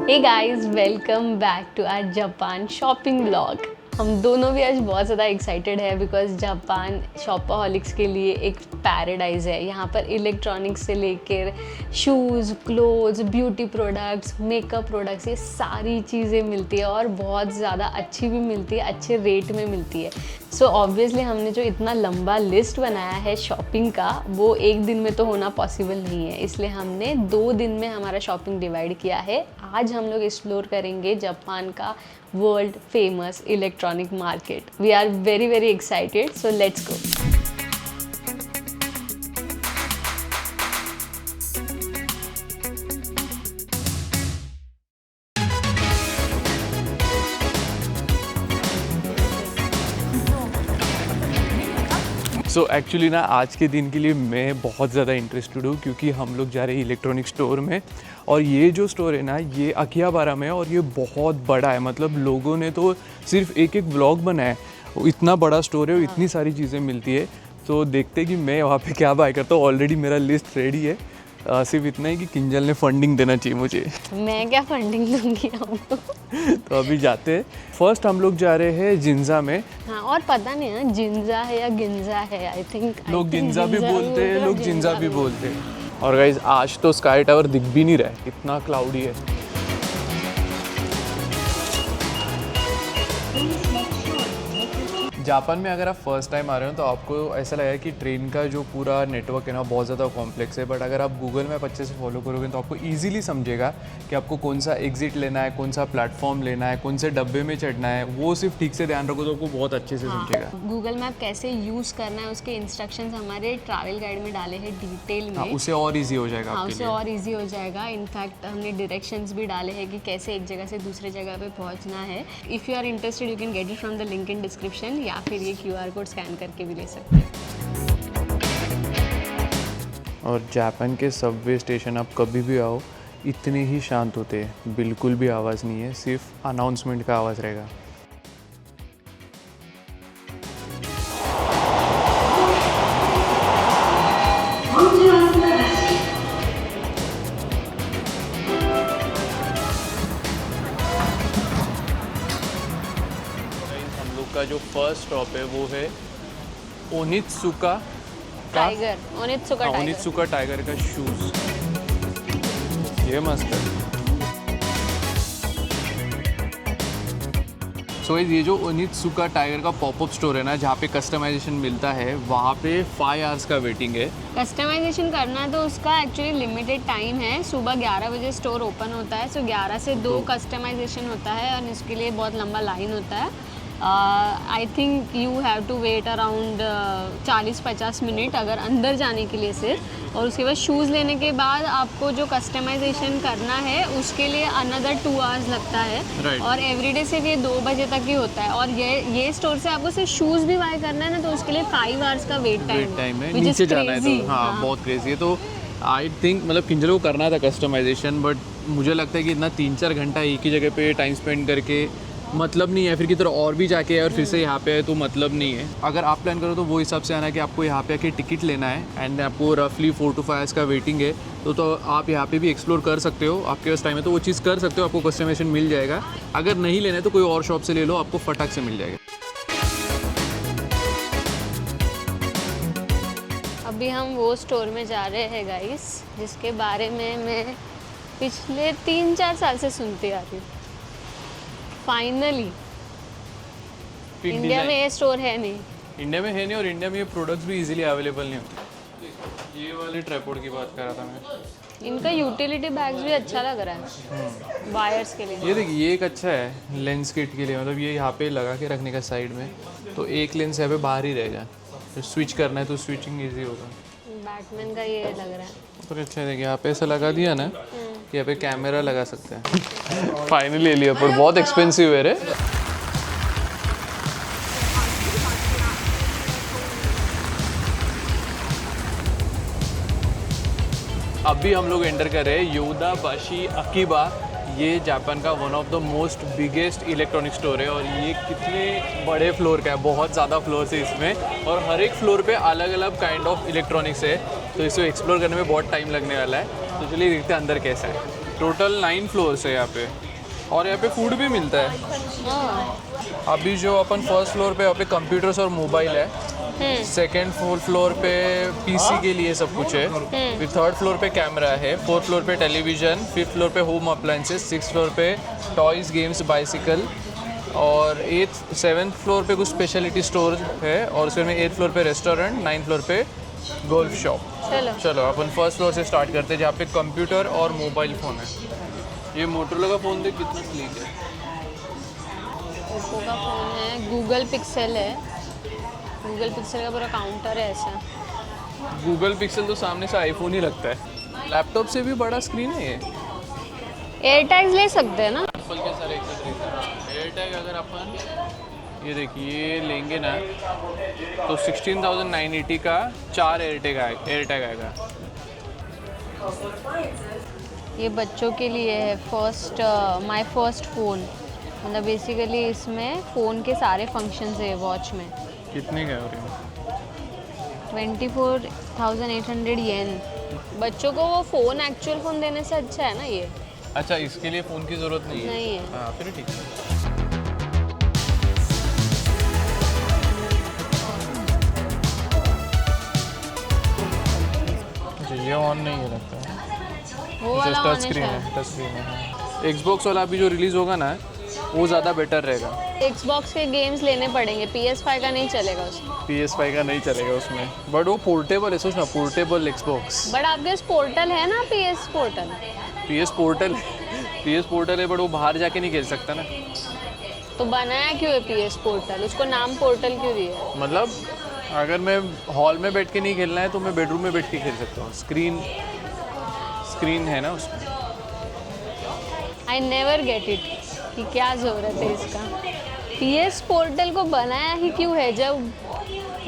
Hey guys, welcome back to our Japan shopping vlog. हम दोनों भी आज बहुत ज़्यादा एक्साइटेड है बिकॉज जापान शॉपaholics के लिए एक पैराडाइज है। यहाँ पर इलेक्ट्रॉनिक्स से लेकर shoes, clothes, beauty products, makeup products, ये सारी चीज़ें मिलती है और बहुत ज़्यादा अच्छी भी मिलती है, अच्छे रेट में मिलती है। सो ऑब्वियसली हमने जो इतना लंबा लिस्ट बनाया है शॉपिंग का, वो एक दिन में तो होना पॉसिबल नहीं है, इसलिए हमने 2 दिन में हमारा शॉपिंग डिवाइड किया है। आज हम लोग एक्सप्लोर करेंगे जापान का world famous electronic market. We are very very excited, so let's go. So actually ना आज के दिन के लिए मैं बहुत ज़्यादा इंटरेस्टेड हूँ क्योंकि हम लोग जा रहे हैं इलेक्ट्रॉनिक स्टोर में। और ये जो स्टोर है ना, ये अकिहाबारा में है और ये बहुत बड़ा है। मतलब लोगों ने तो सिर्फ एक व्लॉग बनाया है, इतना बड़ा स्टोर है और इतनी सारी चीज़ें मिलती है। तो देखते हैं कि मैं वहाँ पे क्या बाय करता हूँ। ऑलरेडी मेरा लिस्ट रेडी है, सिर्फ इतना ही कि किंजल ने फंडिंग देना चाहिए मुझे। मैं क्या फंडिंग दूंगी हमको। तो अभी जाते हैं। फर्स्ट हम लोग जा रहे हैं जिंजा में। हाँ, और पता नहीं है जिंजा है या गिंजा है। आई थिंक लोग गिंजा भी बोलते हैं, लोग जिंजा भी बोलते हैं। और गाइज आज तो स्काई टावर दिख भी नहीं रहा है, इतना क्लाउडी है। जापान में अगर आप फर्स्ट टाइम आ रहे हो तो आपको ऐसा लगेगा कि ट्रेन का जो पूरा नेटवर्क है ना बहुत ज़्यादा कॉम्प्लेक्स है। बट अगर आप गूगल मैप अच्छे से फॉलो करोगे तो आपको ईजिली समझेगा कि आपको कौन सा एग्जिट लेना है, कौन सा प्लेटफॉर्म लेना है, कौन से डब्बे में चढ़ना है। वो सिर्फ ठीक से ध्यान रखो तो आपको बहुत अच्छे से समझेगा। गूगल मैप कैसे यूज़ करना है उसके इंस्ट्रक्शंस हमारे ट्रैवल गाइड में डाले हैं डिटेल में। उसे और ईजी हो जाएगा आपके उसे लिए। और ईजी हो जाएगा। इनफैक्ट हमने डायरेक्शंस भी डाले हैं कि कैसे एक जगह से दूसरे जगह पे पहुंचना है। If you are interested you can get it from the link in description, या फिर ये QR कोड स्कैन करके भी ले सकते हैं। और जापान के सबवे स्टेशन आप कभी भी आओ इतने ही शांत होते हैं, बिल्कुल भी आवाज़ नहीं है, सिर्फ अनाउंसमेंट का आवाज़ रहेगा। हम लोग का जो फर्स्ट स्टॉप है वो है ओनित्सुका टाइगर, ओनित्सुका टाइगर का शूज़। ये मस्त है। सो ये जो ओनित्सुका टाइगर का पॉपअप स्टोर है ना, जहाँ पे कस्टमाइजेशन मिलता है, वहाँ पे 5 आवर्स का वेटिंग है। कस्टमाइजेशन करना है तो उसका एक्चुअली लिमिटेड टाइम है। सुबह 11 बजे स्टोर ओपन होता है, सो 11 से 2 कस्टमाइजेशन होता है और इसके लिए बहुत लंबा लाइन होता है। I think you have to wait around 40-50 minute अगर अंदर जाने के लिए सिर्फ। और उसके बाद शूज़ लेने के बाद आपको जो कस्टमाइजेशन करना है उसके लिए अनदर 2 आवर्स लगता है। Right. और एवरीडे सिर्फ ये 2 बजे तक ही होता है। और ये स्टोर से आपको सिर्फ शूज़ भी बाय करना है ना, तो उसके लिए 5 आवर्स का वेट टाइम है। नीचे जाना है तो हाँ बहुत क्रेजी है। तो आई थिंक मतलब किंजल को करना था कस्टमाइजेशन, बट मुझे लगता है कि इतना 3-4 घंटा एक ही जगह पे टाइम स्पेंड करके मतलब नहीं है। फिर की तरह और भी जाके और फिर से यहाँ पे है तो मतलब नहीं है। अगर आप प्लान करो तो वो हिसाब से आना कि आपको यहाँ पे आके टिकट लेना है एंड आपको रफली 4 to 5 आवर्स का वेटिंग है। तो आप यहाँ पे भी एक्सप्लोर कर सकते हो, आपके पास टाइम है तो वो चीज़ कर सकते हो, आपको कस्टमाइजेशन मिल जाएगा। अगर नहीं लेना है तो कोई और शॉप से ले लो, आपको फटाक से मिल जाएगा। अभी हम वो स्टोर में जा रहे हैं गाइस, जिसके बारे में मैं पिछले 3-4 साल से सुनती आ रही हूँ। फाइनली इंडिया में ये स्टोर है नहीं। इंडिया में है नहीं, और इंडिया में ये प्रोडक्ट्स भी इजीली अवेलेबल नहीं होते। ये वाले ट्राइपॉड की बात कर रहा था मैं। इनका यूटिलिटी बैग्स भी अच्छा लग रहा है वायर्स के लिए। ये देखिए, ये एक अच्छा है लेंस किट के लिए। मतलब ये यहाँ पे लगा के रखने का साइड में, तो एक लेंस यहाँ पे बाहर ही रहेगा। तो स्विच करना है तो स्विचिंग ईजी होगा। बैटमैन का ये लग रहा है। पर अच्छा है, देखिए यहाँ पे ऐसा लगा दिया ना, यहाँ पे कैमरा लगा सकते हैं। फाइनली ले लिया, पर बहुत एक्सपेंसिव है रे। अभी हम लोग एंटर कर रहे हैं योदाबाशी अकीबा। ये जापान का one of the most biggest electronic store है। और ये कितने बड़े फ्लोर का है, बहुत ज़्यादा फ्लोर्स है इसमें, और हर एक फ्लोर पे अलग अलग काइंड ऑफ इलेक्ट्रॉनिक्स है। तो इसे एक्सप्लोर करने में बहुत टाइम लगने वाला है। तो चलिए देखते हैं अंदर कैसा है। टोटल 9 फ्लोर्स है यहाँ पे, और यहाँ पे फूड भी मिलता है। हाँ। अभी जो अपन फर्स्ट फ्लोर पे यहाँ पे कंप्यूटर्स और मोबाइल है, सेकेंड फ्लोर पे पीसी के लिए सब कुछ है, फिर थर्ड फ्लोर पे कैमरा है, फोर्थ फ्लोर पे टेलीविज़न, फिफ्थ फ्लोर पे होम अप्लायंसेस, सिक्स फ्लोर पे टॉयज़ गेम्स बाइसिकल, और सेवन्थ फ्लोर पे कुछ स्पेशलिटी स्टोर है, और उसमें एट्थ फ्लोर पे रेस्टोरेंट, नाइन्थ फ्लोर पे गोल्फ शॉप। चलो अपन फर्स्ट फ्लोर से स्टार्ट करते हैं, जहाँ पे कंप्यूटर और मोबाइल फ़ोन है। ये मोटरोला का फ़ोन देख कितना स्लीक है। ओप्पो का फ़ोन है, गूगल पिक्सेल है, गूगल पिक्सेल का पूरा काउंटर है ऐसा। गूगल पिक्सल तो सामने से आईफोन ही लगता है। लैपटॉप से भी बड़ा स्क्रीन है ये। एयर टैग्स ले सकते हैं ना? एप्पल के सारे एयर टैग अगर अपन ये देखिए लेंगे ना तो 16,980 का 4 एयर टैग आएगा। ये बच्चों के लिए है, माय फर्स्ट फ़ोन, मतलब बेसिकली इसमें फ़ोन के सारे फंक्शंस है वॉच में। कितने का हो रहे हैं? 24,800 येन। बच्चों को वो फ़ोन एक्चुअल फ़ोन देने से अच्छा है ना ये। अच्छा, इसके लिए फ़ोन की ज़रूरत नहीं है? नहीं है। हाँ, फिर ठीक है। अच्छा, ये ऑन नहीं है लगता है। वो वाला टच स्क्रीन है, टच स्क्रीन है। एक्सबॉक्स वाला अभी जो रिलीज़ होगा ना वो ज़्यादा बेटर रहेगा। एक्सबॉक्स के गेम्स लेने पड़ेंगे, PS5 का नहीं चलेगा उसमें। PS5 का नहीं चलेगा उसमें, बट वो पोर्टेबल है, सोचना पोर्टेबल एक्सबॉक्स। बट आपके पास पोर्टल है ना, PS पोर्टल। PS पोर्टल है, बट वो बाहर जाके नहीं खेल सकता ना। तो बनाया क्यों है PS पोर्टल? उसको नाम पोर्टल क्यों दिया? मतलब अगर मैं हॉल में बैठ के नहीं खेलना है तो मैं बेडरूम में बैठ के खेल सकता हूँ। स्क्रीन है ना उसमें। आई नेवर गेट इट कि क्या ज़रूरत है इसका। PS पोर्टल को बनाया ही क्यों है जब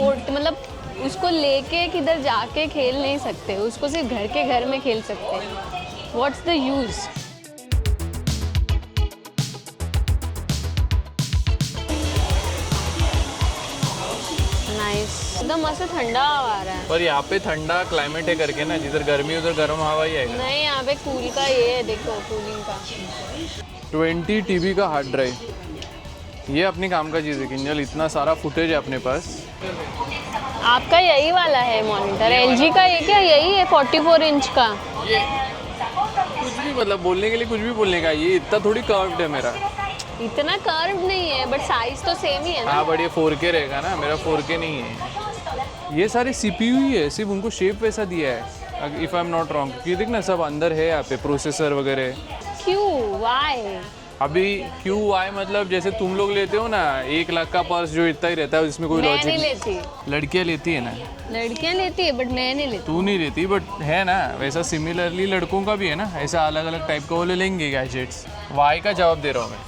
मतलब उसको लेके किधर जाके खेल नहीं सकते, उसको सिर्फ घर के घर में खेल सकते हैं। What's the use? नाइस, एकदम मस्त ठंडा हवा आ रहा है। पर यहाँ पे ठंडा क्लाइमेट है करके ना, जिधर गर्मी उधर गर्म हवा ही आएगा। नहीं, यहाँ पे कूल का ये है, देखो कूलिंग का। 20 TB का हार्ड ड्राइव, ये अपने काम का चीज़ है किंजल। इतना सारा फुटेज है अपने पास। आपका यही वाला है मॉनिटर? LG का ये क्या यही है 44 इंच का? ये कुछ भी मतलब बोलने के लिए कुछ भी बोलने का, ये इतना थोड़ी कर्व्ड है मेरा। इतना कर्व नहीं है, बट साइज तो सेम ही है ना। हाँ, बट ये 4K रहेगा ना, मेरा 4K नहीं है। ये सारे CPU ही है, सिर्फ उनको शेप वैसा दिया है, if I am not wrong. ये देख ना, सब अंदर है यहाँ पे, प्रोसेसर वगैरह। क्यों? वाई? अभी QY मतलब जैसे तुम लोग लेते हो ना 1 लाख का पर्स जो इतना ही रहता है, जिसमें कोई मैं लॉजिक नहीं लेती। लड़कियाँ लेती है ना। लड़कियां लेती है बट मैं नहीं लेती। तू नहीं लेती, बट है ना वैसा। सिमिलरली लड़कों का भी है ना, ऐसा अलग अलग टाइप का वो ले लेंगे गैजेट्स। वाई का जवाब दे रहा हूँ मैं।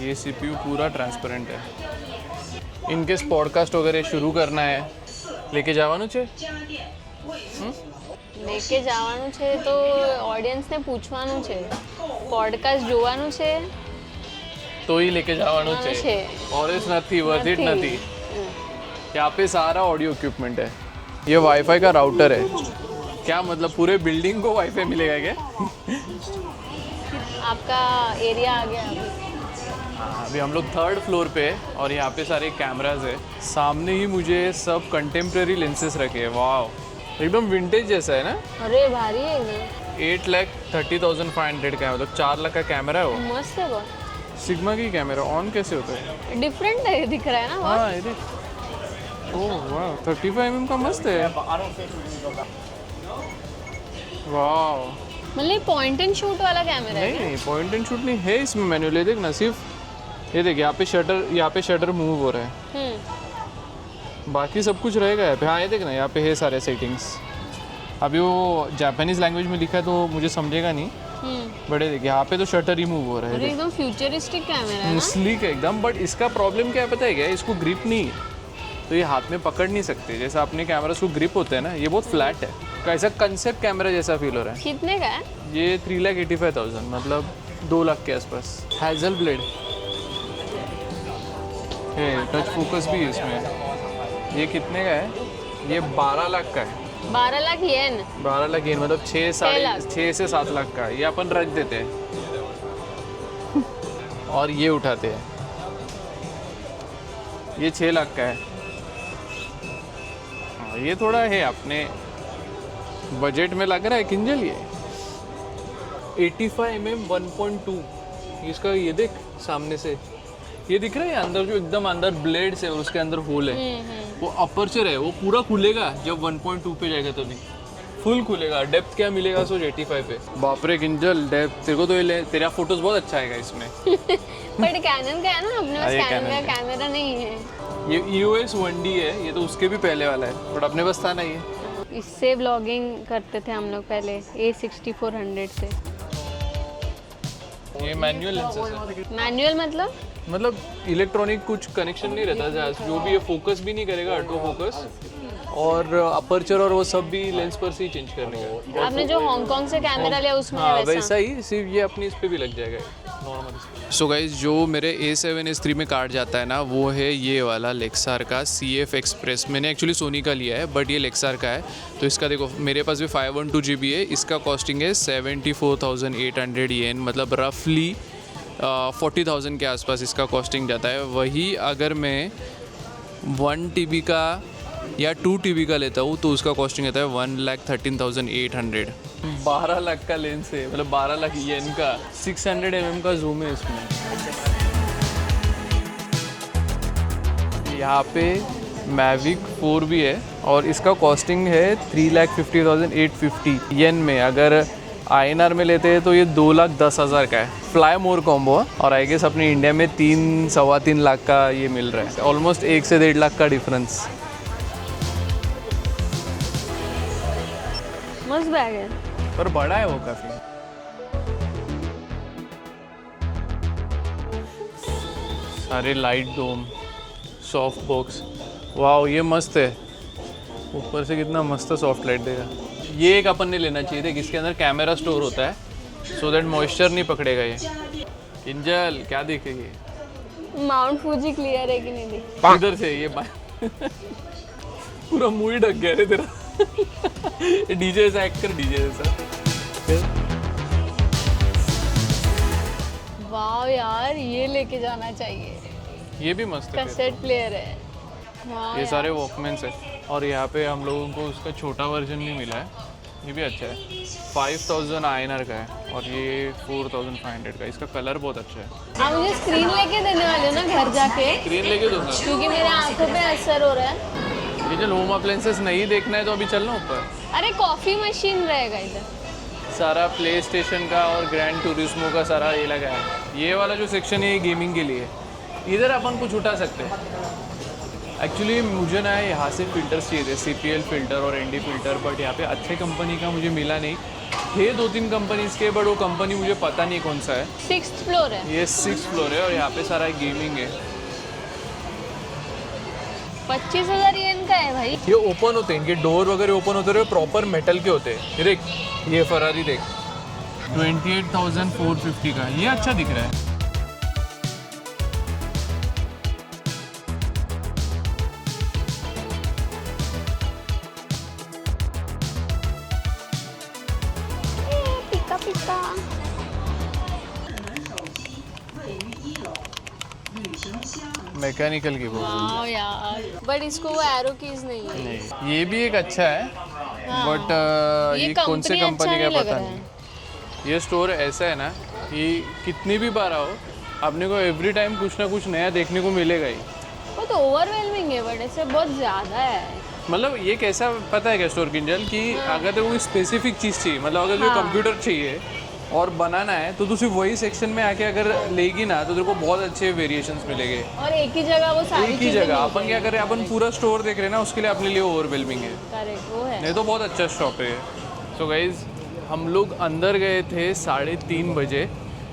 ये CPU पूरा ट्रांसपेरेंट है। इनकेस पॉडकास्ट वगैरह शुरू करना है, लेके जावानू छे? લેકે જવાનું છે તો ઓડિયન્સને પૂછવાનું છે, પોડકાસ્ટ જોવાનું છે तो ही लेके जावानू છે। छे। और इस नथी वर्थ इट नथी। यहाँ पे सारा ऑडियो इक्विपमेंट है। ये वाईफाई का राउटर है। क्या मतलब पूरे बिल्डिंग को वाईफाई मिलेगा क्या? आपका एरिया आ गया अभी। अभी हम लोग 3rd फ्लोर पे है और यहाँ पे सारे कैमराज है। सामने ही मुझे सब कंटेम्प्रेरी लेंसेज रखे हैं। वाह, एकदम विंटेज जैसा है ना। अरे भारी है एकदम। 8,30,500 का है, मतलब 4 लाख का कैमरा है वो। मस्त है बहुत। सिग्मा की कैमरा ऑन कैसे होता है? डिफरेंट है, दिख रहा है ना बहुत। हाँ, ये देख। ओह वाह, 35mm का मस्त है। वाह, मतलब पॉइंट एंड शूट वाला कैमरा है नहीं पॉइंट एंड शूट नहीं है इसमें। मैनुअल है, देख ना, सिर्फ ये देख, यहाँ पे शटर मूव हो रहा है। बाकी सब कुछ रहेगा यहाँ पे। हाँ, ये देख ना, यहाँ पे है सारे सेटिंग्स। अभी वो जापानीज लैंग्वेज में लिखा है तो मुझे समझेगा नहीं, बड़े देखिए यहाँ पे तो शटर ही मूव हो रहा है। और एकदम फ्यूचरिस्टिक कैमरा है ना। स्लीक है एकदम। बट इसका प्रॉब्लम क्या है पता है क्या? इसको ग्रिप नहीं है, तो ये हाथ में पकड़ नहीं सकते। जैसा अपने कैमरा को ग्रिप होता है ना, ये बहुत फ्लैट है। कैसा कंसेप्ट कैमरा जैसा फील हो रहा है। कितने का है? ये 3,85,000, मतलब 2 लाख के आसपास। हैजल ब्लेड है, टच फोकस भी है इसमें। ये कितने का है? ये 12 लाख का है। 12 लाख येन। 12 लाख येन मतलब 6 से 7 लाख का। ये अपन रख देते हैं और ये उठाते हैं। ये 6 लाख का है। हाँ, ये थोड़ा है अपने बजट में लग रहा है किंजल। ये 85mm 1.2 इसका। ये देख सामने से ये दिख रहा है अंदर, जो एकदम अंदर ब्लेड से और उसके अंदर होल है, वो अपर्चर है, वो पूरा खुलेगा जब 1.2 पे जाएगा तभी फुल खुलेगा। डेप्थ क्या मिलेगा सोच 85 पे। बाप रे किंजल डेप्थ तेरे को तो ये तेरा फोटोज बहुत अच्छा आएगा इसमें। बट कैनन का है ना, अपने पास कैनन का कैमरा नहीं है। ये EOS 1D है, ये तो उसके भी पहले वाला है बट अपने पास था नहीं है। इससे व्लॉगिंग करते थे हम लोग पहले A6400 से। ये मैनुअल लेंसेज है। मैनुअल मतलब इलेक्ट्रॉनिक कुछ कनेक्शन नहीं रहता, जो भी ये फोकस भी नहीं करेगा, ऑटो फोकस और अपर्चर और वो सब भी लेंस पर से ही चेंज करने का। आपने जो हांगकांग से कैमरा लिया उसमें हाँ, वैसा वैसा ही, सिर्फ ये अपनी इस पे भी लग जाएगा नॉर्मल। सो गाइज जो मेरे A7 S3 में कार्ड जाता है ना, वो है ये वाला लेक्सार का CF एक्सप्रेस। मैंने एक्चुअली सोनी का लिया है बट ये लेक्सार का है। तो इसका देखो मेरे पास भी 512 GB है। इसका कॉस्टिंग है 74,800 येन, मतलब रफली 40,000 के आसपास इसका कॉस्टिंग जाता है। वही अगर मैं 1 TB का या 2 TB का लेता हूँ तो उसका कॉस्टिंग आता है 1,13,800। 12 लाख का लेंस है, मतलब 12 लाख येन का। 600mm का जूम है इसमें। यहाँ पे मैविक 4 भी है और इसका कॉस्टिंग है 3,50,850 येन में। अगर INR में लेते हैं तो ये 2,10,000 का है। फ्लाई मोर कॉम्बो और आई गेस अपने इंडिया में 3-3.25 लाख का ये मिल रहा है। ऑलमोस्ट 1 से 1.5 लाख का डिफरेंस। मस्त बैग है पर बड़ा है वो काफी। सारे लाइट डोम, सॉफ्ट बॉक्स, वाह ये मस्त है। ऊपर से कितना मस्त सॉफ्ट लाइट देगा। ये एक अपन ने लेना चाहिए था, इसके अंदर कैमरा स्टोर होता है सो दैट मॉइस्चर नहीं पकड़ेगा ये। किंजल क्या देखेगी? माउंट फूजी क्लियर है कि नहीं दिख? इधर से ये पूरा मुंह ही ढक गया रे तेरा। डीजे जैसा एक्ट कर, डीजे जैसा। वाह यार ये लेके जाना चाहिए। ये भी मस्त है। कैसेट प्लेयर है। वाह ये यार। सारे वॉकमैन्स है और यहाँ पे हम लोगों को उसका छोटा वर्जन नहीं मिला है। ये भी अच्छा है। 5,000 INR का है और ये 4,500 का। इसका कलर बहुत अच्छा है। आप मुझे स्क्रीन लेके देने वाले हो ना घर जाके? स्क्रीन लेके दूंगा क्योंकि मेरे आंखों पे असर हो रहा है। ये जो होम अप्लायंसेस नहीं देखना है तो अभी चलना ऊपर। अरे कॉफी मशीन रहेगा इधर। सारा प्ले स्टेशन का और ग्रैंड टूरिज्मो का सारा ये लगा है। ये वाला जो सेक्शन है ये गेमिंग के लिए। इधर अपन कुछ उठा सकते हैं। एक्चुअली मुझे ना यहाँ से फ़िल्टर्स चाहिए थे, CPL फ़िल्टर और ND फ़िल्टर, बट यहाँ पे अच्छे कंपनी का मुझे मिला नहीं। थे 2-3 कंपनीज के बट वो कंपनी मुझे पता नहीं कौन सा है। 6th फ्लोर है। ये 6th फ्लोर है और यहाँ पे सारा गेमिंग है। 25,000 येन का है भाई। ये ओपन होते हैं, इनके डोर वगैरह ओपन होते हैं, प्रॉपर मेटल के होते हैं। देख ये फरारी देख 28,450 का। ये अच्छा दिख रहा है। पिका पिका। मैकेनिकल की बोल। वाह यार बट इसको वो एरो कीज नहीं है। नहीं ये भी एक अच्छा है बट ये कौन से कंपनी का पता नहीं। ये स्टोर ऐसा है ना कि कितनी भी बार आओ अपने को एवरी टाइम कुछ ना कुछ नया देखने को मिलेगा ही। वो तो ओवरवेलमिंग है बट ऐसे बहुत ज़्यादा है। मतलब ये कैसा पता है क्या स्टोर किंजल कि अगर तेरे को स्पेसिफिक चीज़ चाहिए, मतलब अगर तुझे कंप्यूटर चाहिए और बनाना है तो तू सिर्फ वही सेक्शन में आके अगर लेगी ना तो तेरे को बहुत अच्छे वेरिएशंस मिलेंगे। और एक ही जगह वो सारी एक ही जगह अपन क्या करें, अपन पूरा स्टोर देख रहे हैं ना, उसके लिए अपने लिए ओवरवेलमिंग है। करेक्ट वो है। नहीं तो बहुत अच्छा शॉप है। सो गाइज हम लोग अंदर गए थे 3:30 बजे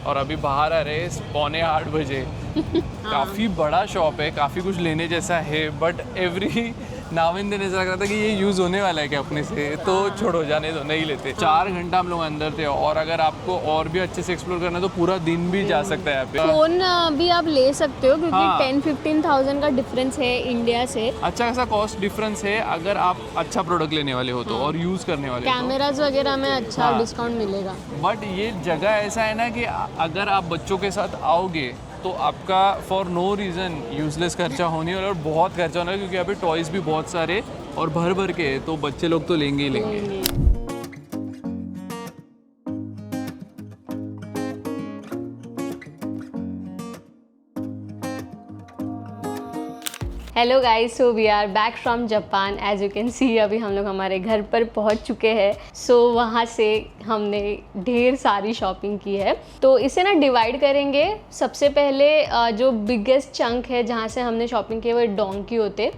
और अभी बाहर आ रहे हैं 7:45 बजे। काफ़ी बड़ा शॉप है, काफ़ी कुछ लेने जैसा है बट एवरी नाविन दिन ऐसा लग रहा था कि ये यूज़ होने वाला है क्या अपने से, तो छोड़ो जाने दो, नहीं लेते। 4 घंटा हम लोग अंदर थे, और अगर आपको और भी अच्छे से एक्सप्लोर करना है तो पूरा दिन भी जा सकता है यहाँ पे। फोन भी आप ले सकते हो क्योंकि हाँ। 10-15,000 का डिफरेंस है इंडिया से। अच्छा खासा कॉस्ट डिफरेंस है अगर आप अच्छा प्रोडक्ट लेने वाले हो तो, और यूज़ करने वाले हो तो। कैमराज वगैरह में अच्छा हाँ। डिस्काउंट मिलेगा। बट ये जगह ऐसा है ना कि अगर आप बच्चों के साथ आओगे तो आपका फॉर नो रीज़न यूजलेस खर्चा होने वाला, और बहुत खर्चा होना है क्योंकि यहाँ पे टॉयज़ भी बहुत सारे और भर भर के है, तो बच्चे लोग तो लेंगे ही लेंगे। Hello guys, so we are back from Japan. As you can see अभी हम लोग हमारे घर पर पहुंच चुके हैं। सो वहाँ से हमने ढेर सारी शॉपिंग की है, तो इसे ना डिवाइड करेंगे। सबसे पहले जो बिगेस्ट चंक है जहाँ से हमने शॉपिंग की है वो डोंकी होते।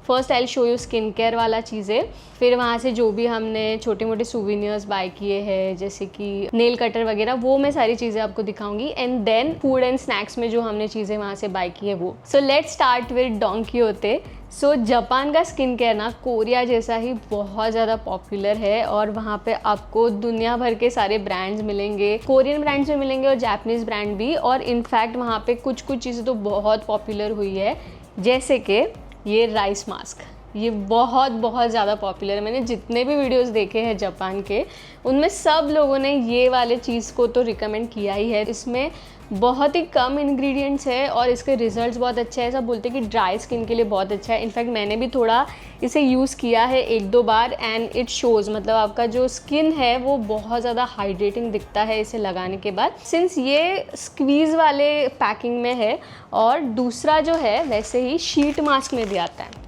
First I show you skin care वाला चीज़ें, फिर वहाँ से जो भी हमने छोटे मोटे सूवेनियर्स बाय किए हैं जैसे कि नेल कटर वगैरह, वो मैं सारी चीज़ें आपको दिखाऊंगी। And then food and snacks में जो हमने चीज़ें वहाँ से बाय की है वो। So let's start with donkey होते। सो जापान का स्किन केयर ना कोरिया जैसा ही बहुत ज़्यादा पॉपुलर है, और वहाँ पे आपको दुनिया भर के सारे ब्रांड्स मिलेंगे, कोरियन ब्रांड्स भी मिलेंगे और जापानीज़ ब्रांड भी। और इनफैक्ट वहाँ पे कुछ कुछ चीज़ें तो बहुत पॉपुलर हुई है, जैसे कि ये राइस मास्क। ये बहुत बहुत ज़्यादा पॉपुलर है। मैंने जितने भी वीडियोस देखे हैं जापान के, उनमें सब लोगों ने ये वाले चीज़ को तो रिकमेंड किया ही है। इसमें बहुत ही कम इंग्रेडिएंट्स है और इसके रिजल्ट्स बहुत अच्छे हैं। ऐसा बोलते हैं कि ड्राई स्किन के लिए बहुत अच्छा है। इनफैक्ट मैंने भी थोड़ा इसे यूज़ किया है 1-2 बार, एंड इट शोज़, मतलब आपका जो स्किन है वो बहुत ज़्यादा हाइड्रेटिंग दिखता है इसे लगाने के बाद, सिंस ये स्क्वीज़ वाले पैकिंग में है। और दूसरा जो है वैसे ही शीट मास्क में भी आता है।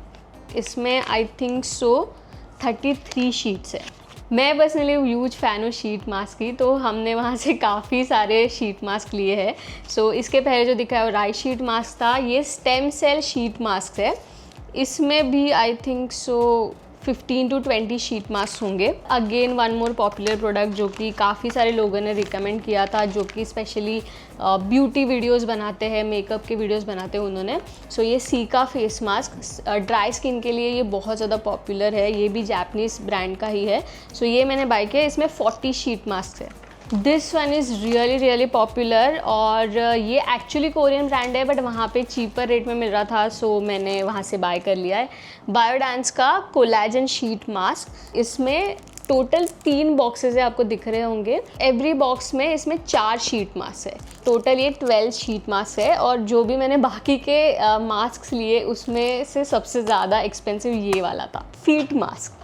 इसमें आई थिंक सो 33 शीट्स है। मैं पर्सनली ह्यूज फ़ैन हूँ शीट मास्क की, तो हमने वहाँ से काफ़ी सारे शीट मास्क लिए हैं। सो इसके पहले जो दिखा है वो राइस शीट मास्क था। ये स्टेम सेल शीट मास्क है। इसमें भी I think so 15 to 20 sheet mask होंगे। Again one more popular product जो कि काफ़ी सारे लोगों ने रिकमेंड किया था, जो कि स्पेशली ब्यूटी वीडियोस बनाते हैं, मेकअप के वीडियोस बनाते हैं उन्होंने। सो ये caeca face mask dry skin के लिए ये बहुत ज़्यादा पॉपुलर है। ये भी जापानीज़ ब्रांड का ही है। सो ये मैंने बाय किया। इसमें 40 शीट मास्क है। This one is really popular, और ये एक्चुअली कोरियन ब्रांड है बट वहाँ पे चीपर रेट में मिल रहा था, सो मैंने वहाँ से बाय कर लिया है। बायोडांस का कोलाजन शीट मास्क। इसमें टोटल 3 बॉक्सेस है, आपको दिख रहे होंगे। एवरी बॉक्स में इसमें 4 शीट मास्क है। टोटल ये 12 शीट मास्क है। और जो भी मैंने बाकी के मास्क लिए उसमें से सबसे ज़्यादा एक्सपेंसिव ये वाला था, फीट मास्क।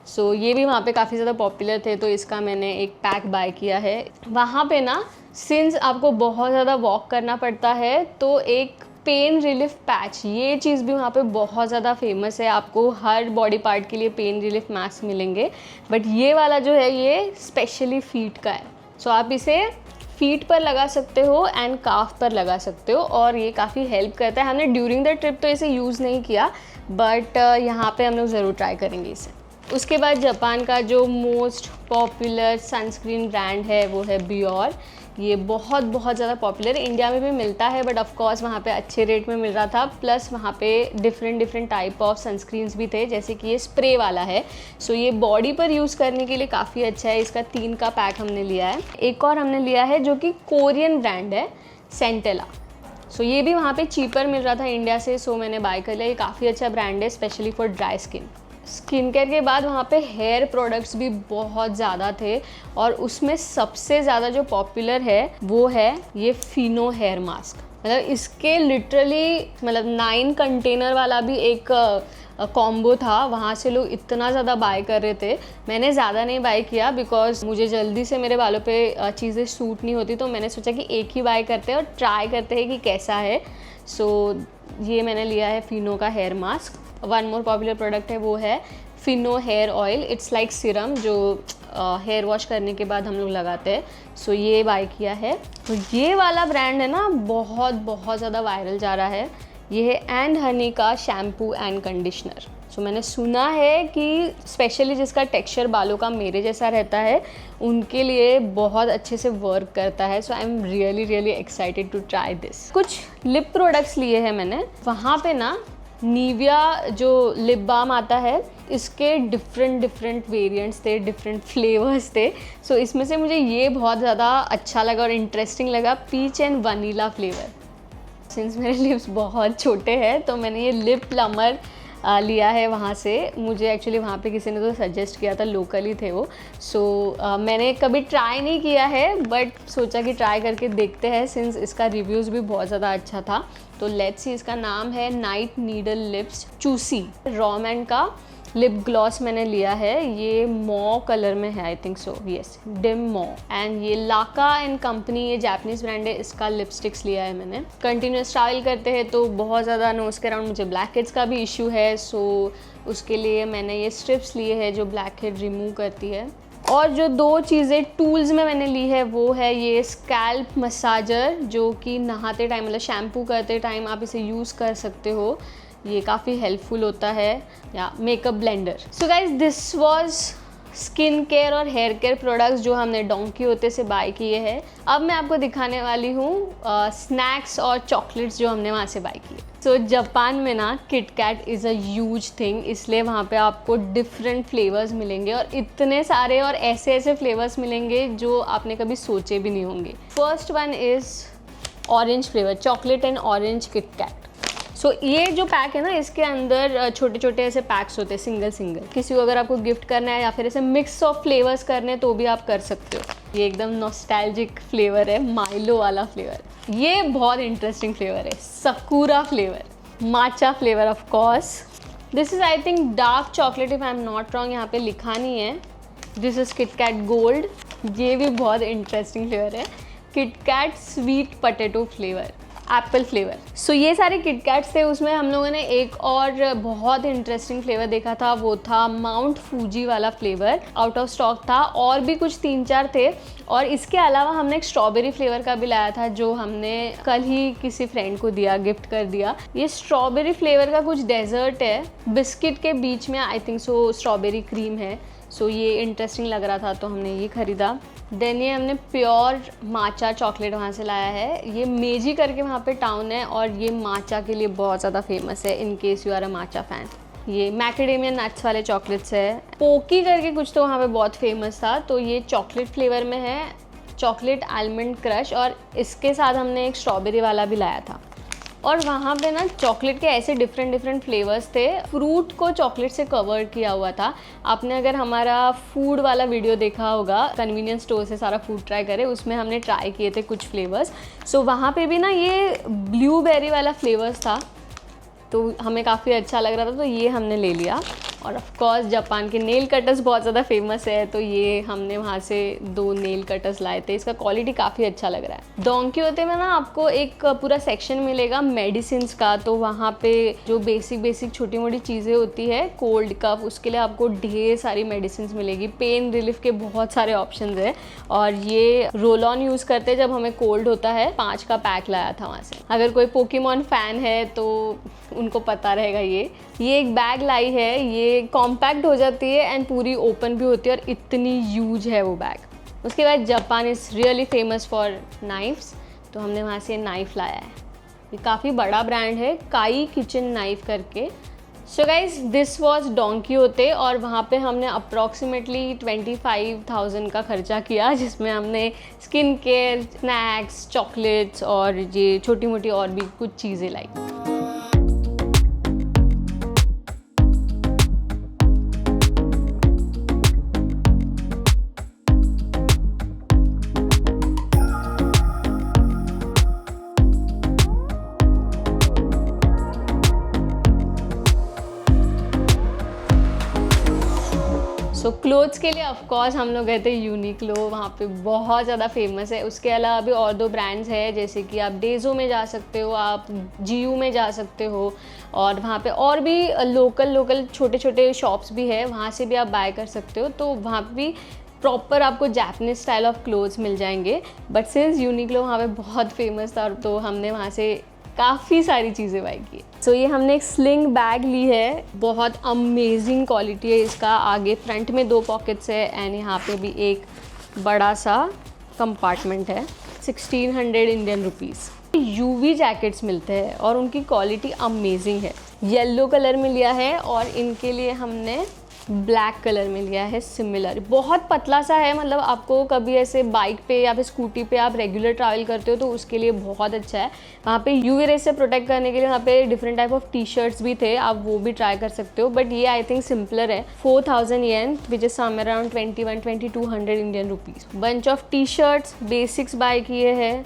सो ये भी वहाँ पे काफ़ी ज़्यादा पॉपुलर थे, तो इसका मैंने एक पैक बाय किया है। वहाँ पे ना सिंस आपको बहुत ज़्यादा वॉक करना पड़ता है, तो एक पेन रिलीफ पैच, ये चीज़ भी वहाँ पे बहुत ज़्यादा फेमस है। आपको हर बॉडी पार्ट के लिए पेन रिलीफ मास्क मिलेंगे, बट ये वाला जो है ये स्पेशली फीट का है। सो आप इसे फीट पर लगा सकते हो एंड काफ पर लगा सकते हो, और ये काफ़ी हेल्प करता है। हमने ड्यूरिंग द ट्रिप तो इसे यूज़ नहीं किया, बट यहाँ पे हम लोग ज़रूर ट्राई करेंगे इसे। उसके बाद जापान का जो मोस्ट पॉपुलर सनस्क्रीन ब्रांड है वो है बियोर। ये बहुत ज़्यादा पॉपुलर है। इंडिया में भी मिलता है, बट ऑफ कोर्स वहाँ पे अच्छे रेट में मिल रहा था। प्लस वहाँ पे डिफरेंट टाइप ऑफ सनस्क्रीन्स भी थे, जैसे कि ये स्प्रे वाला है। सो ये बॉडी पर यूज़ करने के लिए काफ़ी अच्छा है। इसका 3 का पैक हमने लिया है। एक और हमने लिया है जो कि कोरियन ब्रांड है, सेंटेला। सो ये भी वहाँ पे चीपर मिल रहा था इंडिया से, सो मैंने बाय कर लिया। ये काफ़ी अच्छा ब्रांड है, specially for dry skin care के बाद वहाँ पे हेयर प्रोडक्ट्स भी बहुत ज़्यादा थे, और उसमें सबसे ज़्यादा जो पॉपुलर है वो है ये फिनो हेयर मास्क। मतलब इसके लिटरली 9 कंटेनर वाला भी एक कॉम्बो था। वहाँ से लोग इतना ज़्यादा बाय कर रहे थे। मैंने ज़्यादा नहीं बाय किया बिकॉज मुझे जल्दी से मेरे बालों पे चीज़ें सूट नहीं होती, तो मैंने सोचा कि एक ही बाय करते हैं और ट्राई करते हैं कि कैसा है। सो ये मैंने लिया है फिनो का hair mask. One more popular product है वो है Fino hair oil. It's like serum जो हेयर वॉश करने के बाद हम लोग लगाते हैं। सो ये बाय किया है। तो ये वाला ब्रांड है ना, बहुत ज़्यादा वायरल जा रहा है। ये है एंड हनी का शैम्पू एंड कंडीशनर। सो मैंने सुना है कि स्पेशली जिसका टेक्सचर बालों का मेरे जैसा रहता है उनके लिए बहुत अच्छे से वर्क करता है। So I am really excited to try this. कुछ लिप प्रोडक्ट्स लिए हैं मैंने। वहाँ पे ना निविया जो लिप बाम आता है इसके डिफरेंट वेरिएंट्स थे, डिफरेंट फ्लेवर्स थे। सो इसमें से मुझे ये बहुत ज़्यादा अच्छा लगा और इंटरेस्टिंग लगा, peach and vanilla flavour. Since मेरे लिप्स बहुत छोटे हैं तो मैंने ये लिप प्लमर लिया है वहाँ से। मुझे एक्चुअली वहाँ पे किसी ने तो सजेस्ट किया था, लोकल ही थे वो। सो मैंने कभी ट्राई नहीं किया है बट सोचा कि ट्राई करके देखते हैं सिंस इसका रिव्यूज़ भी बहुत ज़्यादा अच्छा था। तो लेट्स सी, इसका नाम है नाइट नीडल लिप्स चूसी। रॉमैन का लिप ग्लॉस मैंने लिया है, ये मॉ कलर में है, I think so, yes, dim मॉ। एंड ये लाका एंड कंपनी, ये जापानीज ब्रांड है, इसका लिपस्टिक्स लिया है मैंने। कंटिन्यूस ट्रैवल करते हैं तो बहुत ज़्यादा नोज़ के अराउंड मुझे ब्लैक हेड्स का भी इशू है, सो उसके लिए मैंने ये स्ट्रिप्स लिए हैं जो ब्लैक हेड रिमूव करती है। और जो 2 चीज़ें टूल्स में मैंने ली है वो है ये स्कैल्प मसाजर, जो कि नहाते टाइम मतलब शैम्पू करते टाइम आप इसे यूज़ कर सकते हो, ये काफ़ी हेल्पफुल होता है, या makeup blender. So guys, this was skin care और हेयर केयर प्रोडक्ट्स जो हमने डोंकी होते से बाय किए हैं। अब मैं आपको दिखाने वाली हूँ स्नैक्स और चॉकलेट्स जो हमने वहाँ से बाय किए। सो जापान में ना KitKat is a huge thing, इसलिए वहाँ पे आपको डिफरेंट फ्लेवर्स मिलेंगे और इतने सारे और ऐसे ऐसे फ्लेवर्स मिलेंगे जो आपने कभी सोचे भी नहीं होंगे। First one is orange flavour, chocolate and orange KitKat. So ये जो पैक है ना, इसके अंदर छोटे छोटे ऐसे पैक्स होते हैं, सिंगल सिंगल। किसी को अगर आपको गिफ्ट करना है या फिर ऐसे मिक्स ऑफ फ्लेवर्स करने हैं तो भी आप कर सकते हो। ये एकदम नॉस्टैल्जिक फ्लेवर है, माइलो वाला फ्लेवर। ये बहुत इंटरेस्टिंग फ्लेवर है, sakura flavour, matcha flavour of course. This is I think dark chocolate, if I am not wrong, यहाँ पे लिखा नहीं है। दिस इज़ किटकैट गोल्ड, ये भी बहुत इंटरेस्टिंग फ्लेवर है। KitKat sweet potato flavour, apple flavour. So ये सारे किटकैट्स थे, उसमें हम लोगों ने एक और बहुत इंटरेस्टिंग फ्लेवर देखा था, वो था माउंट फूजी वाला फ्लेवर। आउट ऑफ स्टॉक था, और भी कुछ 3-4 थे। और इसके अलावा हमने एक स्ट्रॉबेरी फ्लेवर का भी लाया था जो हमने कल ही किसी फ्रेंड को दिया, गिफ्ट कर दिया। ये स्ट्रॉबेरी फ्लेवर का कुछ डेजर्ट है, बिस्किट के बीच में आई थिंक सो स्ट्रॉबेरी क्रीम है। सो ये इंटरेस्टिंग लग रहा था तो हमने ये ख़रीदा। देन ये हमने प्योर माचा चॉकलेट वहाँ से लाया है, ये मेजी करके वहाँ पे टाउन है और ये माचा के लिए बहुत ज़्यादा फेमस है, in case you are a matcha fan. ये मैकेडेमिया नट्स वाले चॉकलेट्स है। पोकी करके कुछ तो वहाँ पे बहुत फेमस था, तो ये चॉकलेट फ्लेवर में है, चॉकलेट आलमंड क्रश, और इसके साथ हमने एक स्ट्रॉबेरी वाला भी लाया था। और वहाँ पे ना चॉकलेट के ऐसे डिफरेंट फ्लेवर्स थे, फ्रूट को चॉकलेट से कवर किया हुआ था। आपने अगर हमारा फूड वाला वीडियो देखा होगा, कन्वीनियंस स्टोर से सारा फूड ट्राई करे, उसमें हमने ट्राई किए थे कुछ फ्लेवर्स। सो वहाँ पे भी ना ये ब्लूबेरी वाला फ्लेवर्स था, तो हमें काफ़ी अच्छा लग रहा था, तो ये हमने ले लिया। और ऑफ कोर्स जापान के नेल कटर्स बहुत ज़्यादा फेमस है, तो ये हमने वहाँ से 2 नेल कटर्स लाए थे। इसका क्वालिटी काफ़ी अच्छा लग रहा है। डोंकी होते में ना आपको एक पूरा सेक्शन मिलेगा मेडिसिन्स का, तो वहाँ पे जो बेसिक छोटी मोटी चीज़ें होती है, कोल्ड कफ, उसके लिए आपको ढेर सारी मेडिसिन्स मिलेगी। पेन रिलीफ के बहुत सारे ऑप्शंस है, और ये रोल ऑन यूज़ करते हैं जब हमें कोल्ड होता है। 5 का पैक लाया था वहाँ से। अगर कोई पोकेमॉन फ़ैन है तो उनको पता रहेगा। ये एक बैग लाई है, ये कॉम्पैक्ट हो जाती है एंड पूरी ओपन भी होती है, और इतनी यूज है वो बैग। उसके बाद Japan is really famous for knifes, तो हमने वहाँ से नाइफ़ लाया है। ये काफ़ी बड़ा ब्रांड है, काई किचन नाइफ करके। So guys, this was donkey होते, और वहाँ पे हमने अप्रॉक्सीमेटली 25,000 का खर्चा किया, जिसमें हमने स्किन केयर, स्नैक्स, चॉकलेट्स और ये छोटी मोटी और भी कुछ चीज़ें लाई। सो क्लोथ्स के लिए ऑफकोर्स हम लोग गए थे यूनिक्लो, वहाँ पे बहुत ज़्यादा फेमस है। उसके अलावा भी और 2 ब्रांड्स हैं, जैसे कि आप डेजो में जा सकते हो, आप जीयू में जा सकते हो, और वहाँ पे और भी लोकल छोटे छोटे शॉप्स भी है, वहाँ से भी आप बाय कर सकते हो। तो वहाँ भी प्रॉपर आपको जापानीज स्टाइल ऑफ क्लोथ्स मिल जाएंगे। बट सिंस यूनिक्लो वहाँ पे बहुत फेमस था, तो हमने वहाँ से काफ़ी सारी चीज़ें बाय की। सो ये हमने एक स्लिंग बैग ली है, बहुत अमेजिंग क्वालिटी है इसका। आगे फ्रंट में 2 पॉकेट्स है एंड यहाँ पे भी एक बड़ा सा कंपार्टमेंट है। 1600 इंडियन रुपीज़। यूवी जैकेट्स मिलते हैं और उनकी क्वालिटी अमेजिंग है। येलो कलर में लिया है और इनके लिए हमने ब्लैक कलर में लिया है सिमिलर। बहुत पतला सा है, मतलब आपको कभी ऐसे बाइक पे या फिर स्कूटी पे आप रेगुलर ट्रैवल करते हो तो उसके लिए बहुत अच्छा है। वहाँ पे यूवी रेस से प्रोटेक्ट करने के लिए वहाँ पे different type of T shirts भी थे, आप वो भी ट्राई कर सकते हो। बट ये आई थिंक सिंपलर है। 4000 yen which is somewhere around 21-2200 Indian rupees. Bunch of T shirts basics buy किए हैं।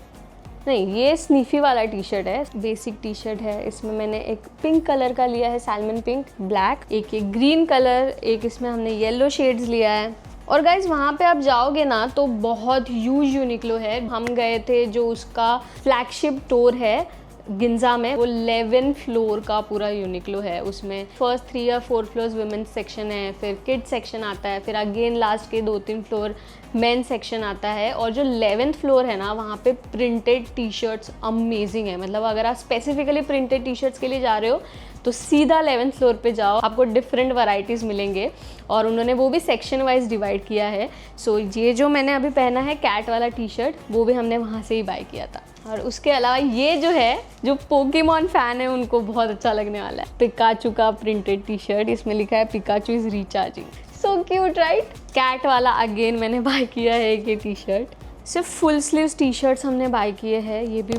नहीं, ये स्नीफी वाला टी शर्ट है, बेसिक टी शर्ट है। इसमें मैंने एक पिंक कलर का लिया है, सैल्मन पिंक, ब्लैक, एक ग्रीन कलर, एक इसमें हमने येलो शेड्स लिया है। और गाइज वहाँ पे आप जाओगे ना तो बहुत ह्यूज यूनिक्लो है। हम गए थे जो उसका फ्लैगशिप स्टोर है गिंजा में, वो 11 फ्लोर का पूरा यूनिक्लो है। उसमें फर्स्ट 3 या 4 फ्लोर्स वुमेन्स सेक्शन है, फिर किड्स सेक्शन आता है, फिर अगेन लास्ट के 2-3 फ्लोर मेन सेक्शन आता है। और जो 11th फ्लोर है ना, वहाँ पे प्रिंटेड टी शर्ट्स अमेजिंग है। मतलब अगर आप स्पेसिफिकली प्रिंटेड टी शर्ट्स के लिए जा रहे हो तो सीधा 11th फ्लोर पे जाओ, आपको डिफरेंट वैरायटीज़ मिलेंगे। और उन्होंने वो भी सेक्शन वाइज डिवाइड किया है। सो ये जो मैंने अभी पहना है कैट वाला टी शर्ट, वो भी हमने वहाँ से ही बाय किया था। और उसके अलावा ये जो है, जो पोकेमॉन फैन है उनको बहुत अच्छा लगने वाला है, पिकाचू का प्रिंटेड टी शर्ट। इसमें लिखा है Pikachu is recharging, so cute right. Cat वाला अगेन मैंने बाय किया है ये टी शर्ट। सिर्फ फुल स्लीव्स टी शर्ट्स हमने बाय किए हैं, ये भी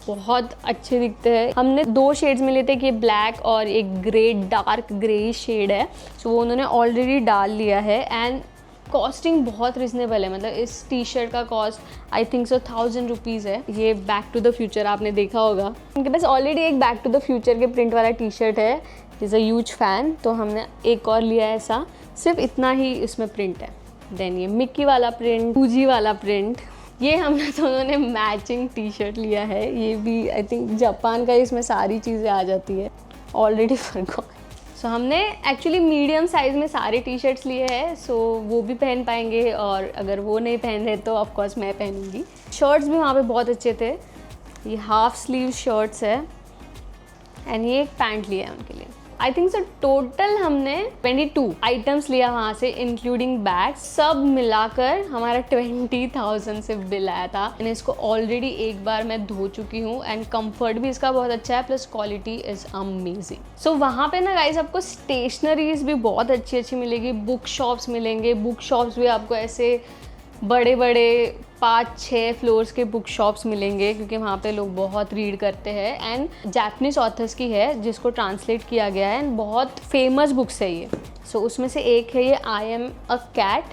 बहुत अच्छे दिखते हैं। हमने 2 शेड्स में लिए थे, कि ब्लैक और एक ग्रे, डार्क ग्रे शेड है। सो वो उन्होंने ऑलरेडी डाल लिया है। एंड कॉस्टिंग बहुत रिजनेबल है, मतलब इस टी शर्ट का कॉस्ट आई थिंक सो 1000 रुपीज़ है। ये बैक टू द फ्यूचर आपने देखा होगा, उनके पास ऑलरेडी एक बैक टू द फ्यूचर के प्रिंट वाला टी शर्ट है, इज़ अ ह्यूज फैन। तो हमने एक और लिया है ऐसा, सिर्फ इतना ही इसमें प्रिंट है। देन ये मिक्की वाला प्रिंट, पूजी वाला प्रिंट, ये हमने दोनों ने मैचिंग टी शर्ट लिया है। ये भी आई थिंक जापान का, इसमें सारी चीज़ें आ जाती है ऑलरेडी फॉरगॉट। सो हमने एक्चुअली मीडियम साइज़ में सारे टी शर्ट्स लिए हैं, सो वो भी पहन पाएंगे। और अगर वो नहीं पहन रहे तो ऑफकोर्स मैं पहनूंगी। शर्ट्स भी वहाँ पे बहुत अच्छे थे। ये हाफ स्लीव शर्ट्स है एंड ये एक पैंट लिया है उनके लिए। आई थिंक सो टोटल हमने 22 आइटम्स लिया वहाँ से, इंक्लूडिंग बैग। सब मिलाकर हमारा 20,000 से बिल आया था। मैंने इसको ऑलरेडी एक बार मैं धो चुकी हूँ एंड कंफर्ट भी इसका बहुत अच्छा है, प्लस क्वालिटी इज़ अमेजिंग। सो वहाँ पे ना गाइस आपको स्टेशनरीज भी बहुत अच्छी अच्छी मिलेगी, बुक शॉप्स मिलेंगे। बुक शॉप्स भी आपको ऐसे बड़े बड़े 5-6 फ्लोर्स के बुक शॉप्स मिलेंगे, क्योंकि वहाँ पे लोग बहुत रीड करते हैं। एंड जापानीज़ ऑथर्स की है जिसको ट्रांसलेट किया गया है एंड बहुत फेमस बुक्स है ये। सो उसमें से एक है ये आई एम अ कैट,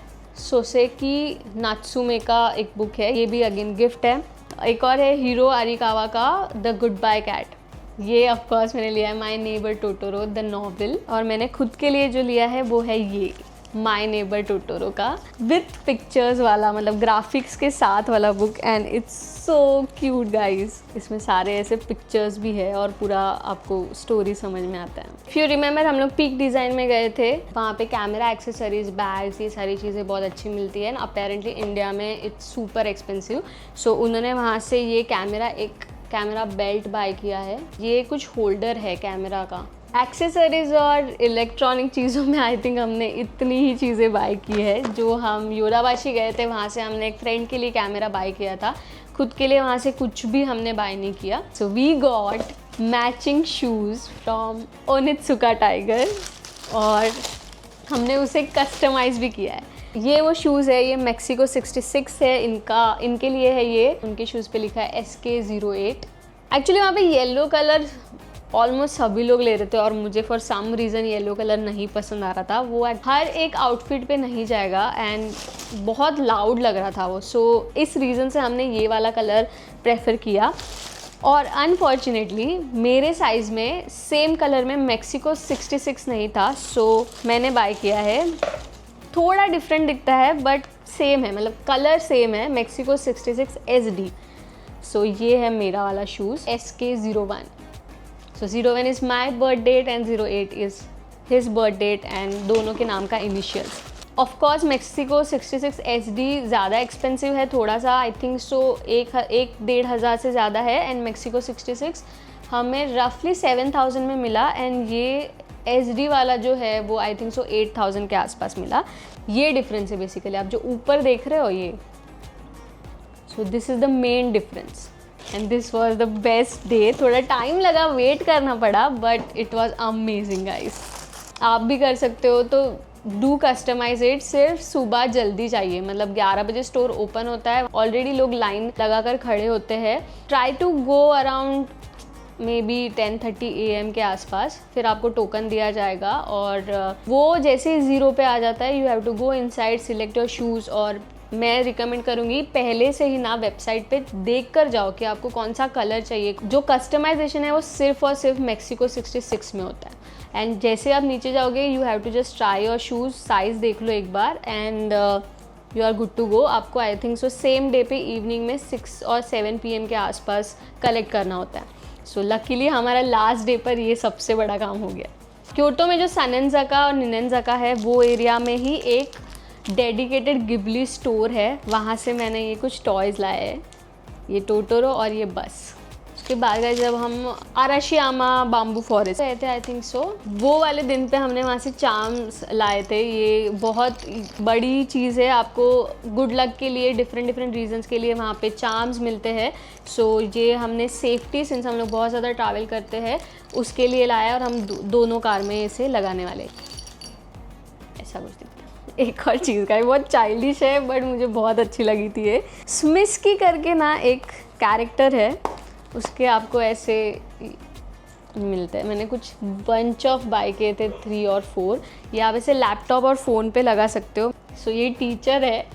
सोसेकी नात्सुमे का एक बुक है, ये भी अगेन गिफ्ट है। एक और है हीरो आरिकावा का द गुड बाय कैट, ये ऑफकोर्स मैंने लिया है my neighbour Totoro the novel. और मैंने खुद के लिए जो लिया है वो है ये माई नेबर टोटोरो का विथ पिक्चर्स वाला, मतलब ग्राफिक्स के साथ वाला book. And it's so cute guys. इसमें सारे ऐसे पिक्चर्स भी है और पूरा आपको स्टोरी समझ में आता है। इफ यू रिमेंबर हम लोग पीक डिज़ाइन में गए थे, वहाँ पे कैमरा एक्सेसरीज, बैग्स, ये सारी चीज़ें बहुत अच्छी मिलती है। अपेरेंटली इंडिया में इट्स सुपर एक्सपेंसिव। सो उन्होंने वहाँ से ये कैमरा बेल्ट बाय किया है। ये कुछ होल्डर है कैमरा का। एक्सेसरीज और इलेक्ट्रॉनिक चीज़ों में आई थिंक हमने इतनी ही चीज़ें बाय की है। जो हम योराबाशी गए थे, वहाँ से हमने एक फ्रेंड के लिए कैमरा बाय किया था, खुद के लिए वहाँ से कुछ भी हमने बाय नहीं किया। So we got matching shoes from Onitsuka Tiger और हमने उसे कस्टमाइज़ भी किया है। ये वो शूज़ है, ये मेक्सिको 66 है इनके लिए है ये। उनके शूज़ पे लिखा है SK08। एक्चुअली वहाँ पे येलो कलर ऑलमोस्ट सभी लोग ले रहे थे और मुझे for some reason yellow colour नहीं पसंद आ रहा था। वो हर एक आउटफिट पे नहीं जाएगा एंड बहुत लाउड लग रहा था वो। सो इस रीज़न से हमने ये वाला कलर प्रेफर किया। और अनफॉर्चुनेटली मेरे साइज़ में सेम कलर में मेक्सिको 66 नहीं था, सो मैंने बाय किया है। थोड़ा डिफरेंट दिखता है बट सेम है, मतलब कलर सेम है, मेक्सिको 66 SD। सो ये है मेरा वाला shoes SK01। So 01 is my birth date and 08 is his birth date and दोनों के नाम का initials. Of course Mexico 66 SD ज़्यादा एक्सपेंसिव है थोड़ा सा, आई थिंक सो 1-1.5 से ज़्यादा है। एंड मेक्सिको 66 हमें रफली 7000 में मिला एंड ये SD वाला जो है वो आई थिंक सो 8000 के आसपास मिला। ये डिफरेंस है बेसिकली, आप जो ऊपर देख रहे हो ये, so this is the main difference and this was the best day. थोड़ा टाइम लगा, वेट करना पड़ा, but it was amazing guys. आप भी कर सकते हो तो डू कस्टमाइज इट. सिर्फ सुबह जल्दी चाहिए, मतलब 11 बजे स्टोर ओपन होता है, ऑलरेडी लोग लाइन लगाकर खड़े होते हैं. Try to go around maybe 10:30 AM के आसपास, फिर आपको टोकन दिया जाएगा और वो जैसे ही 0 पे आ जाता है, you have to go inside, select your shoes. और मैं रिकमेंड करूँगी पहले से ही ना वेबसाइट पे देख कर जाओ कि आपको कौन सा कलर चाहिए. जो कस्टमाइजेशन है वो सिर्फ और सिर्फ मेक्सिको 66 में होता है. एंड जैसे आप नीचे जाओगे, you have to just try your shoes, size देख लो एक बार and you are good to go. आपको I think so same day पे इवनिंग में 6 और 7 PM के आसपास कलेक्ट करना होता है. सो लकीली हमारा लास्ट डे पर ये सबसे बड़ा काम हो गया. क्योटो में जो सनेंजाका और निनेंजाका है, वो एरिया में ही एक डेडिकेटेड गिबली स्टोर है. वहाँ से मैंने ये कुछ टॉयज़ लाए हैं, ये टोटोरो और ये बस. उसके बाद गए जब हम आराशियामा बाम्बू फॉरेस्ट गए थे, आई थिंक सो, वो वाले दिन पे हमने वहाँ से चार्म्स लाए थे. ये बहुत बड़ी चीज़ है, आपको गुड लक के लिए डिफरेंट रीजंस के लिए वहाँ पे चार्म्स मिलते हैं. सो ये हमने सेफ्टी, सिंस हम लोग बहुत ज़्यादा ट्रैवल करते हैं, उसके लिए लाया और हम दोनों कार में इसे लगाने वाले. ऐसा कुछ दिखता है. एक और चीज़ का बहुत चाइल्डिश है बट मुझे बहुत अच्छी लगी थी. ये स्मिस्की करके ना एक कैरेक्टर है, उसके आपको ऐसे मिलते हैं. मैंने कुछ बंच ऑफ बाय किए थे, 3 और 4. ये आप ऐसे लैपटॉप और फ़ोन पे लगा सकते हो. सो ये टीचर है,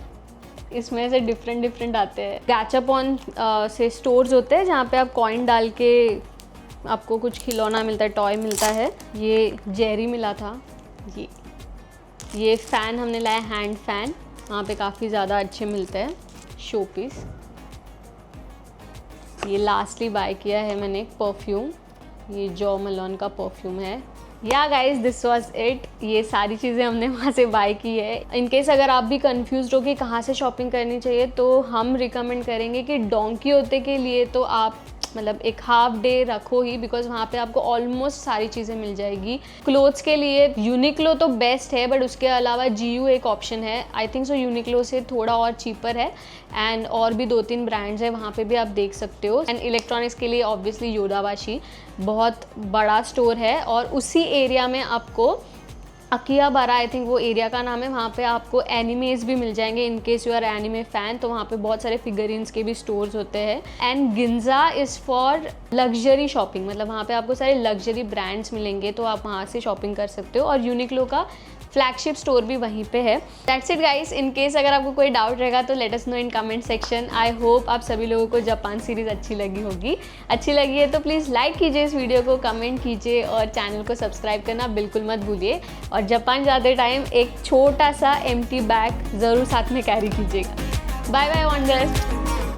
इसमें से डिफरेंट आते हैं. गैचापॉन से स्टोर्स होते हैं जहाँ पे आप कॉइन डाल के आपको कुछ खिलौना मिलता है, टॉय मिलता है. ये जेरी मिला था. ये फ़ैन हमने लाया, हैंड फ़ैन, वहाँ पे काफ़ी ज़्यादा अच्छे मिलते हैं, शो पीस. ये लास्टली बाय किया है मैंने परफ्यूम, ये जो मलोन का परफ्यूम है. Yeah guys this was it. ये सारी चीज़ें हमने वहाँ से बाय की है. इनकेस अगर आप भी कंफ्यूज हो कि कहाँ से शॉपिंग करनी चाहिए, तो हम रिकमेंड करेंगे कि डोन कीहोते के लिए तो आप मतलब एक हाफ डे रखो ही, बिकॉज वहाँ पे आपको ऑलमोस्ट सारी चीज़ें मिल जाएगी. क्लोथ्स के लिए यूनिक्लो तो बेस्ट है, बट उसके अलावा GU एक ऑप्शन है. आई थिंक सो यूनिक्लो से थोड़ा और चीपर है. एंड और भी 2-3 ब्रांड्स हैं, वहाँ पे भी आप देख सकते हो. एंड इलेक्ट्रॉनिक्स के लिए ऑब्वियसली योदाबाशी बहुत बड़ा स्टोर है, और उसी एरिया में आपको अकिहाबारा, आई थिंक वो एरिया का नाम है, वहाँ पे आपको एनिमेज भी मिल जाएंगे. In case you are anime fan, तो वहाँ पे बहुत सारे फिगरिन्स के भी स्टोर्स होते हैं. And गिंजा is for luxury shopping, मतलब वहाँ पे आपको सारे लग्जरी ब्रांड्स मिलेंगे, तो आप वहाँ से शॉपिंग कर सकते हो. और यूनिक्लो का फ्लैगशिप स्टोर भी वहीं पे है. That's it guys. In case अगर आपको कोई डाउट रहेगा तो let us know in comment section. I hope आप सभी लोगों को जापान सीरीज़ अच्छी लगी होगी. अच्छी लगी है तो प्लीज़ लाइक कीजिए इस वीडियो को, कमेंट कीजिए और चैनल को सब्सक्राइब करना बिल्कुल मत भूलिए. और जापान जाते टाइम एक छोटा सा एम्प्टी बैग ज़रूर साथ में कैरी कीजिएगा. Bye bye wonders.